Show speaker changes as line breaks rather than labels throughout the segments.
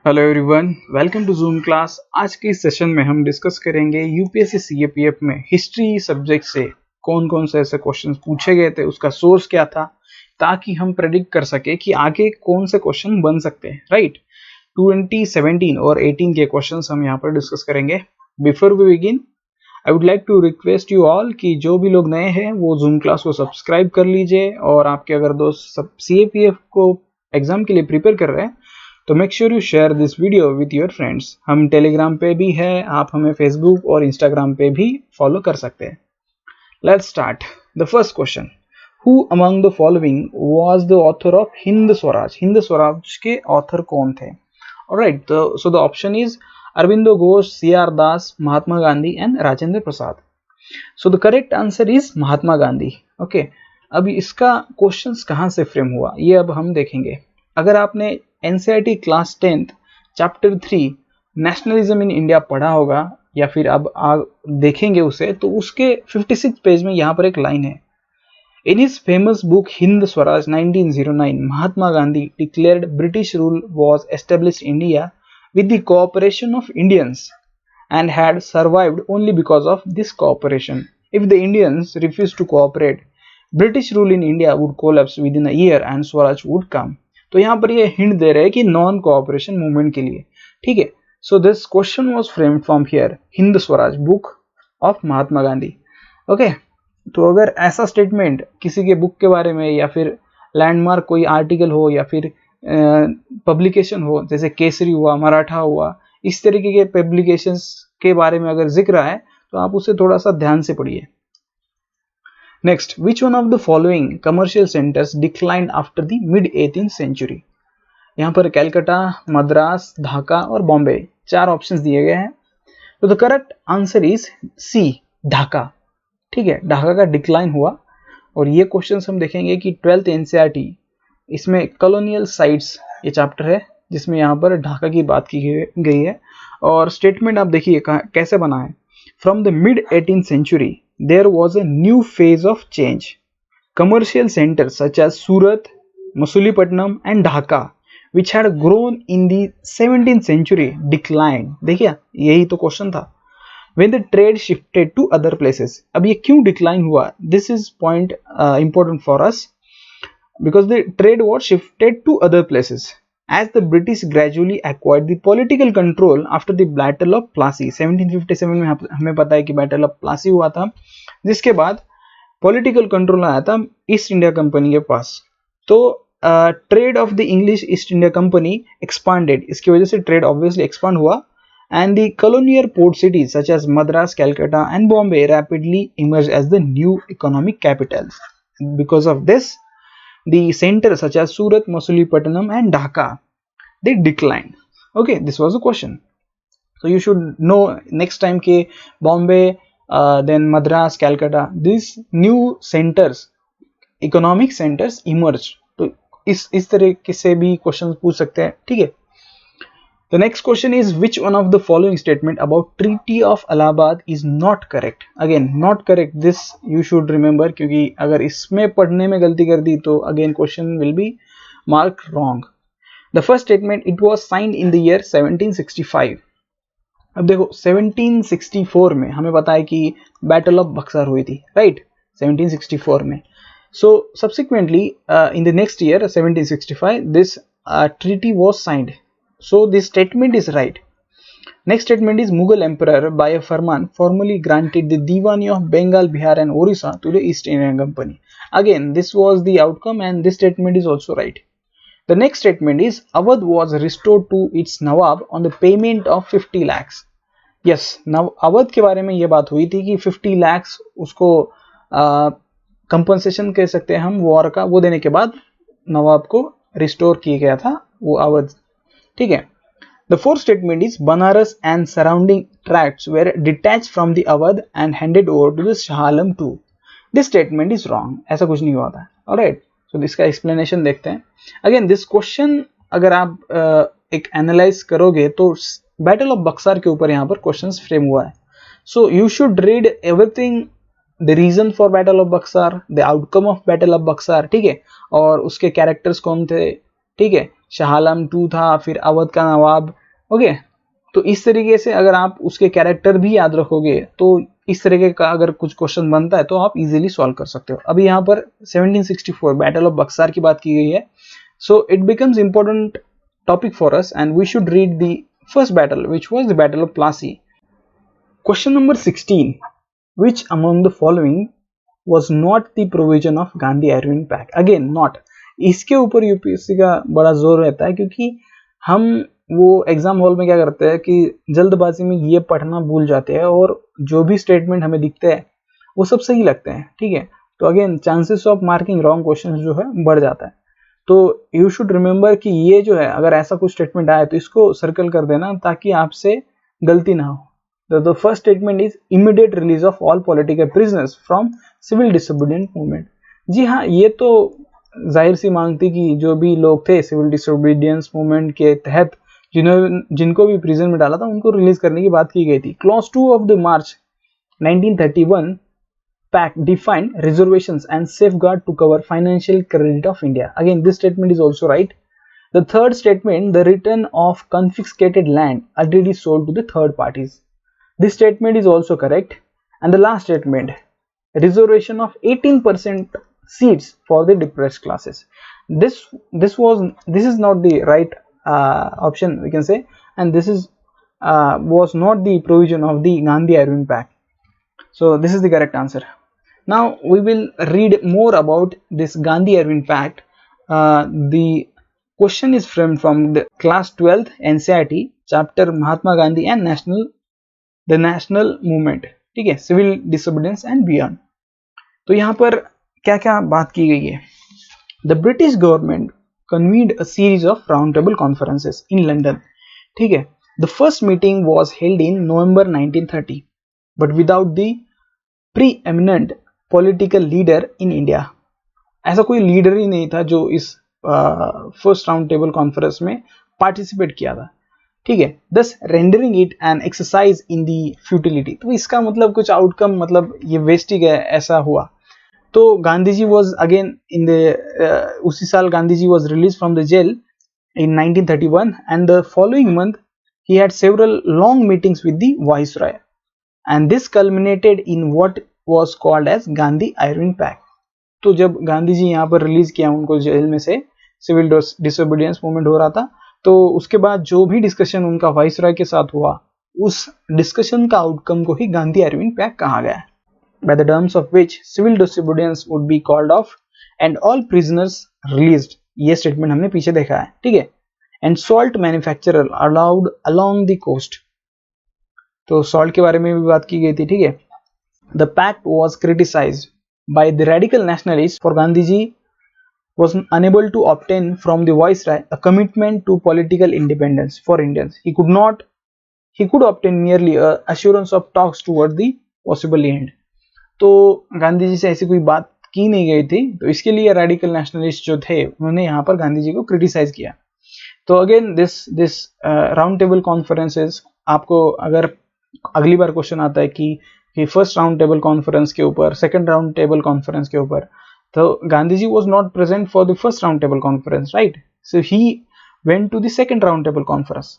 Hello everyone, welcome to Zoom class. आज के इस सेशन में हम डिस्कस करेंगे यूपीएससी सीएपीएफ में हिस्ट्री सब्जेक्ट से कौन कौन से ऐसे क्वेश्चंस पूछे गए थे, उसका सोर्स क्या था, ताकि हम प्रेडिक्ट कर सके कि आगे कौन से क्वेश्चन बन सकते हैं। राइट, 2017 और 18 के क्वेश्चंस हम यहाँ पर डिस्कस करेंगे। Before we begin, I would like to request you all कि जो भी लोग नए हैं वो जूम क्लास को सब्सक्राइब कर लीजिए, और आपके अगर दोस्त सब सीएपीएफ को एग्जाम के लिए प्रिपेयर कर रहे हैं तो make sure you share this video with your friends. हम टेलीग्राम पे भी है, आप हमें फेसबुक और इंस्टाग्राम पे भी फॉलो कर सकते हैं। Let's start the first question. Who among the following was the author of Hind Swaraj? Hind Swaraj के ऑथर कौन थे? Alright, so the option is Aurobindo Ghosh, CR Das, Mahatma Gandhi and Rajendra Prasad. So the correct answer is Mahatma Gandhi. Okay, अब इसका क्वेश्चंस कहाँ से फ्रेम हुआ ये अब हम देखेंगे। अगर आपने NCERT class 10th chapter 3 nationalism in India पढ़ा होगा या फिर अब देखेंगे उसे, तो उसके 56 पेज में यहाँ पर एक लाइन है। In his famous book Hind Swaraj 1909, Mahatma Gandhi declared British rule was established in India with the cooperation of Indians and had survived only because of this cooperation. If the Indians refused to cooperate, British rule in India would collapse within a year and Swaraj would come. तो यहाँ पर ये hint दे रहे हैं कि non cooperation movement के लिए। ठीक है, so this question was framed from here, Hind Swaraj book of Mahatma Gandhi. Okay, तो अगर ऐसा स्टेटमेंट किसी के बुक के बारे में या फिर लैंडमार्क कोई आर्टिकल हो या फिर पब्लिकेशन हो, जैसे केसरी हुआ, मराठा हुआ, इस तरीके के पब्लिकेशंस के बारे में अगर जिक्र है तो आप उसे थोड़ा सा ध्यान से पढ़िए। Next, which one of the following commercial centers declined after the mid 18th century? यहाँ पर कैलकाटा, मद्रास, ढाका और बॉम्बे चार ऑप्शंस दिए गए हैं। तो the correct answer is C, Dhaka. ठीक है, ढाका का डिक्लाइन हुआ। और ये क्वेश्चंस हम देखेंगे कि 12th एनसीईआरटी इसमें कॉलोनियल साइट्स ये चैप्टर है जिसमें यहाँ पर ढाका की बात की गई है। और स्टेटमेंट आप देखिए कैसे बना है। From the mid 18th century there was a new phase of change. Commercial centers such as Surat, Masulipatam and Dhaka, which had grown in the 17th century, declined. देखिए यही तो क्वेश्चन था। When the trade shifted to other places, अब ये क्यों decline हुआ? This is point important for us because the trade was shifted to other places as the British gradually acquired the political control after the Battle of Plassey. 1757 में हमें पता है कि battle of Plassey हुआ था, जिसके बाद पॉलिटिकल कंट्रोल आया था ईस्ट इंडिया कंपनी के पास। तो trade of the English East India Company expanded, इसकी वजह से ट्रेड ऑब्वियसली एक्सपांड हुआ। And the colonial port cities such as Madras, Calcutta and Bombay rapidly emerge as the new economic capital. Because of this the centers such as Surat, Masulipatam and Dhaka, they declined. Okay, this was the question. So you should know next time ke Bombay, then Madras, Calcutta, these new centers, economic centers emerged. तो इस तरह से भी question पूछ सकते हैं। ठीक है, the next question is which one of the following statement about Treaty of Allahabad is not correct? Again not correct, this you should remember, क्योंकि अगर इसमें पढ़ने में गलती कर दी तो again question will be marked wrong. The first statement, it was signed in the year 1765. अब देखो 1764 में हमें पता है कि बैटल ऑफ बक्सर हुई थी, राइट, 1764 में। So subsequently in the next year 1765 this treaty was signed. So this statement is right. Next statement is Mughal emperor by a farman formally granted the Diwani of Bengal, Bihar and Orissa to the East Indian Company. Again this was the outcome and this statement is also right. The next statement is Awadh was restored to its Nawab on the payment of 50 lakhs. Yes, now Awadh के बारे में ये बात हुई थी कि 50 lakhs उसको compensation कह सकते हैं हम वॉर का, वो देने के बाद नवाब को रिस्टोर किया गया था वो अवध। ठीक है, the fourth statement is Banaras and surrounding tracts were detached from the Awadh and handed over to the Shah Alam II. This statement is wrong. ऐसा कुछ नहीं हुआ था। Alright, so इसका explanation देखते हैं। Again this question अगर आप एक एनालाइज करोगे तो बैटल ऑफ बक्सर के ऊपर यहाँ पर क्वेश्चंस फ्रेम हुआ है। So you should read everything, the reason for battle of Buxar, the outcome of battle of Buxar, ठीक है, और उसके कैरेक्टर्स कौन थे, ठीक है, शाह आलम 2 था, फिर अवध का नवाब। ओके, तो इस तरीके से अगर आप उसके कैरेक्टर भी याद रखोगे तो इस तरीके का अगर कुछ क्वेश्चन बनता है तो आप इजीली सॉल्व कर सकते हो। अभी यहाँ पर 1764 बैटल ऑफ बक्सार की बात की गई है, so it becomes important topic for us and we should read the first battle which was the battle of Plassey. Question number 16, which among the following was not the provision of Gandhi Irwin Pact? Again not, इसके ऊपर UPSC का बड़ा जोर रहता है क्योंकि हम वो एग्जाम हॉल में क्या करते हैं कि जल्दबाजी में ये पढ़ना भूल जाते हैं और जो भी स्टेटमेंट हमें दिखते हैं वो सब सही लगते हैं, ठीक है। तो again chances of marking wrong question जो है बढ़ जाता है। तो यू शुड रिमेंबर कि ये जो है अगर ऐसा कुछ स्टेटमेंट आए तो इसको सर्कल कर देना ताकि आपसे गलती ना हो। The first statement is immediate release of all political prisoners from civil disobedience movement। जी हाँ, ये तो जाहिर सी मांग थी कि जो भी लोग थे सिविल डिसोबीडियंस मूवमेंट के तहत जिनको भी प्रिजन में डाला था उनको रिलीज करने की बात की गई थी। Clause 2 of the March 1931 pact defined reservations and safeguard to cover financial credit of India। Again, this statement is also right। The third statement, the return of confiscated land already sold to the third parties। This statement is also correct। And the last statement, reservation of 18% seats for the depressed classes। This is not the right option, we can say, and this is was not the provision of the Gandhi Irwin Pact। So this is the correct answer। Now we will read more about this Gandhi Irwin Pact। The question is from the class 12th NCERT chapter Mahatma Gandhi and the national movement, ठीक है, civil disobedience and beyond. तो यहाँ पर क्या क्या बात की गई है। The British government convened a series of roundtable conferences in London, ठीक है। The first meeting was held in November 1930, but without the preeminent political leader in India। ऐसा कोई लीडर ही नहीं था जो इस फर्स्ट राउंड टेबल कॉन्फ्रेंस में participate किया था, ठीक है। दस rendering it an exercise in the futility. तो इसका मतलब कुछ आउटकम मतलब ये वेस्ट ही गया, ऐसा हुआ। तो Gandhi ji was again in the उसी साल Gandhi ji was release from the jail in 1931 and the following month he had several long meetings with the viceroy and this culminated in what was called as Gandhi Irwin pact. तो जब गांधी जी यहाँ पर release किया उनको jail में से, सिविल डिसोबीडियंस मूवमेंट हो रहा था, तो उसके बाद जो भी डिस्कशन उनका वाइसरॉय के साथ हुआ उस डिस्कशन का आउटकम को ही गांधी आयरन पैक्ट कहा गया है। By the terms of which civil disobedience would be called off and all prisoners released। ये स्टेटमेंट हमने पीछे देखा है, ठीक है। And salt manufacturer allowed along the coast। तो सॉल्ट के बारे में भी बात की गई थी, ठीक है। The pact was criticized by the radical nationalists for Gandhiji was unable to obtain from the viceroy a commitment to political independence for Indians। He could obtain merely a assurance of talks toward the possible end। तो गांधी जी से ऐसी कोई बात की नहीं गई थी, तो इसके लिए रेडिकल नेशनलिस्ट जो थे उन्होंने यहाँ पर गांधी जी को क्रिटिसाइज किया। तो again this round table conferences, आपको अगर अगली बार क्वेश्चन आता है कि फर्स्ट राउंड टेबल कॉन्फ्रेंस के ऊपर, सेकंड राउंड टेबल कॉन्फ्रेंस के ऊपर, तो Gandhi ji was not present for the first round table conference, right. So he went to the second round table conference.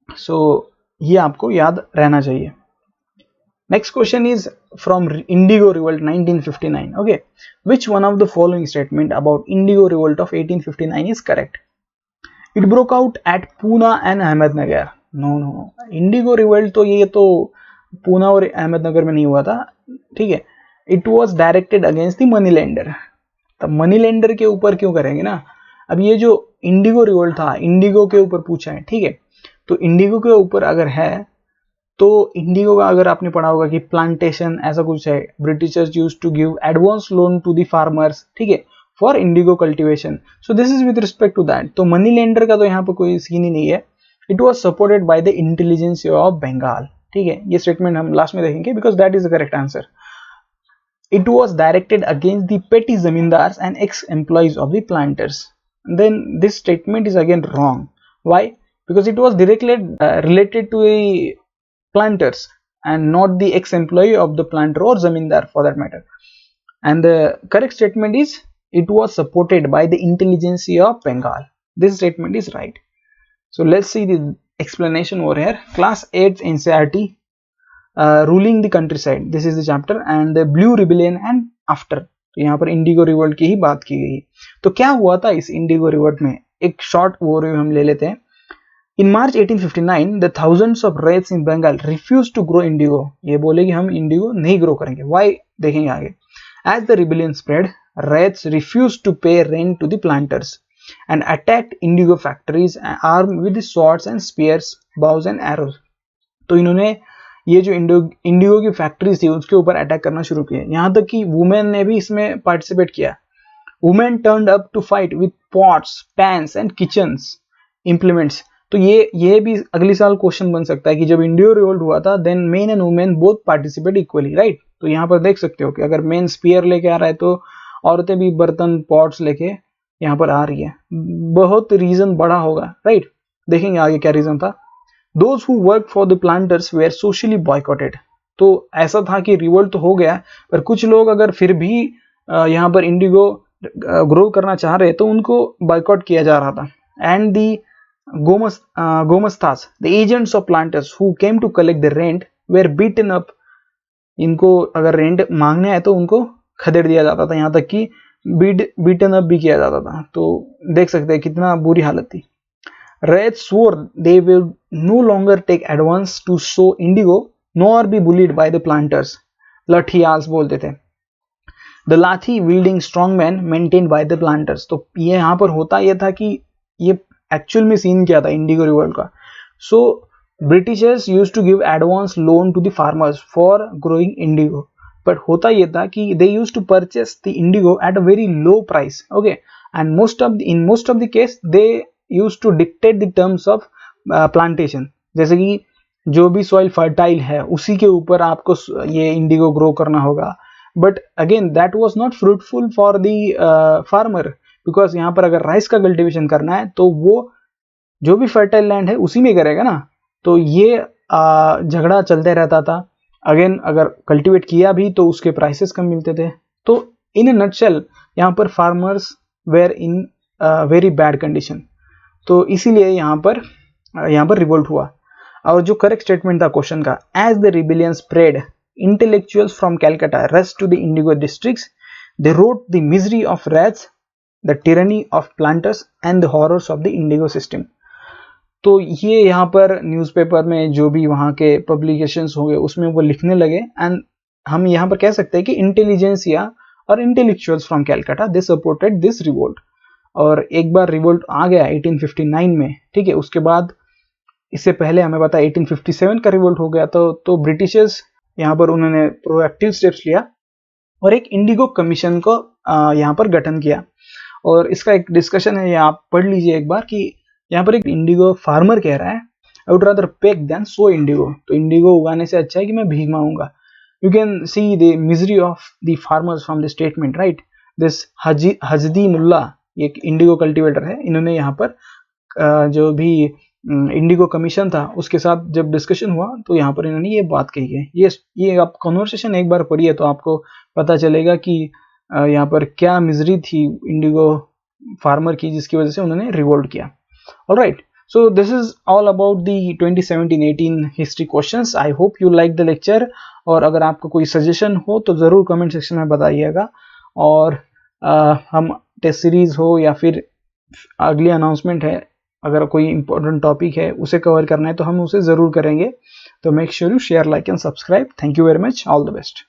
So ये आपको याद रहना चाहिए। Next question is from Indigo Revolt 1959। Okay, which one of the following statement about Indigo Revolt of 1859 is correct? It broke out at Pune and Ahmednagar। No, Indigo Revolt तो ये तो पूना और अहमदनगर में नहीं हुआ था, ठीक है। It was directed against the money lender। तब मनी लेंडर के ऊपर क्यों करेंगे ना। अब ये जो इंडिगो रिवोल्ट था, इंडिगो के ऊपर पूछा है, ठीक है। तो इंडिगो के ऊपर अगर है तो इंडिगो का अगर आपने पढ़ा होगा कि प्लांटेशन ऐसा कुछ है, Britishers used to give advance loan to the farmers, ठीक है, for indigo cultivation. So this is with respect to that. तो मनी लेंडर का तो यहाँ पर कोई सीन ही नहीं है। It was supported by the intelligence of Bengal, ठीक है। ये स्टेटमेंट हम लास्ट में देखेंगे because that is the correct answer. It was directed against the petty zamindars and ex-employees of the planters। Then this statement is again wrong। Why? Because it was directly related to the planters and not the ex-employee of the planter or zamindar for that matter। And the correct statement is it was supported by the intelligentsia of Bengal। This statement is right. So let's see the explanation over here. Class 8 NCERT, ruling the countryside, this is the chapter, and the blue rebellion and after. तो यहाँ पर Indigo revolt की ही बात की गई है। तो क्या हुआ था इस इंडिगो रिवोल्ट में, एक शॉर्ट ओवरव्यू हम ले लेते हैं। In March 1859, the thousands of raths in Bengal refused to grow indigo. ये बोले कि हम इंडिगो नहीं ग्रो करेंगे। Why? देखेंगे आगे। As the rebellion spread, raths refused to pay rent to the planters and attacked indigo factories armed with swords and spears, bows and arrows. तो इन्होंने ये जो इंडिगो की फैक्ट्रीज थी उसके ऊपर अटैक करना शुरू किया। यहाँ तक कि वुमेन ने भी इसमें पार्टिसिपेट किया। Women turned up to fight with pots, pans and kitchens implements. तो ये भी अगले साल क्वेश्चन बन सकता है कि जब इंडिगो रिवोल्ट हुआ था then men and women both participate equally, right. तो यहाँ पर देख सकते हो कि अगर मेन स्पीयर लेके आ रहा है तो औरतें भी बर्तन, पॉट्स लेके यहाँ पर आ रही है। बहुत रीजन बड़ा होगा, राइट। देखेंगे आगे क्या रीजन था। Those who worked for the planters were socially boycotted. तो ऐसा था कि रिवोल्ट तो हो गया, पर कुछ लोग अगर फिर भी यहाँ पर इंडिगो ग्रो करना चाह रहे तो उनको बाइकआउट किया जा रहा था। And the gomastas, the agents of planters who came to collect the rent, were beaten up. इनको अगर रेंट मांगने आए तो उनको खदेड़ दिया जाता था, यहाँ तक कि बीटन अप भी किया जाता था। तो देख सकते हैं कितना बुरी हालत थी। Raths swore they would no longer take advance to sow indigo nor be bullied by the planters. Lathias बोलते थे। The lathi wielding strongmen maintained by the planters. तो ये यहाँ पर होता ये था कि ये एक्चुअल में सीन क्या था इंडिगो रिवोल्ट का। So Britishers used to give advance loan to the farmers for growing indigo. But होता ये था कि they used to purchase the indigo at a very low price. Okay, and in most of the case they used to dictate the terms of plantation. जैसे कि जो भी soil fertile है उसी के ऊपर आपको ये इंडिगो ग्रो करना होगा। But again that was not fruitful for the farmer, because यहाँ पर अगर राइस का कल्टिवेशन करना है तो वो जो भी फर्टाइल लैंड है उसी में करेगा ना। तो ये झगड़ा चलते रहता था। अगेन अगर कल्टिवेट किया भी तो उसके प्राइसेस कम मिलते थे। तो इन अ नटशेल यहाँ पर farmers were in very bad condition. तो इसीलिए यहाँ पर रिवोल्ट हुआ। और जो करेक्ट स्टेटमेंट था क्वेश्चन का, as the rebellion spread, intellectuals from Calcutta rushed to the indigo districts, they wrote the misery of ryots, the tyranny of planters and the horrors of the indigo system. तो ये यहाँ पर newspaper में जो भी वहाँ के पब्लिकेशंस हो गए उसमें वो लिखने लगे। एंड हम यहाँ पर कह सकते हैं कि इंटेलिजेंसिया और intellectuals from Calcutta they supported this revolt. और एक बार रिवोल्ट आ गया 1859 में, ठीक है। उसके बाद इससे पहले हमें पता 1857 का रिवोल्ट हो गया। तो ब्रिटिशर्स यहाँ पर उन्होंने प्रोएक्टिव स्टेप्स लिया और एक इंडिगो कमीशन को यहाँ पर गठन किया। और इसका एक डिस्कशन है, ये आप पढ़ लीजिए एक बार, कि यहाँ पर एक इंडिगो फार्मर कह रहा है I would rather beg than sow indigo. तो इंडिगो उगाने से अच्छा है कि मैं भीख मांगूंगा। You can see the misery of the farmers from the statement, right. This हजदी मुल्ला एक इंडिगो कल्टीवेटर है। इन्होंने यहाँ पर जो भी इंडिगो कमीशन था उसके साथ जब डिस्कशन हुआ तो यहाँ पर इन्होंने ये बात कही है। ये आप कॉन्वर्सेशन एक बार पढ़िए तो आपको पता चलेगा कि यहाँ पर क्या मिजरी थी इंडिगो फार्मर की जिसकी वजह से उन्होंने रिवोल्ट किया। Alright, so this is all about the 2017-18 history questions. I hope you like the lecture. और अगर आपको कोई सजेशन हो तो ज़रूर कमेंट सेक्शन में बताइएगा। और हम टेस्ट सीरीज हो या फिर अगली अनाउंसमेंट है, अगर कोई इंपॉर्टेंट टॉपिक है उसे कवर करना है तो हम उसे ज़रूर करेंगे। तो make sure you share, like and subscribe. Thank you very much, all the best.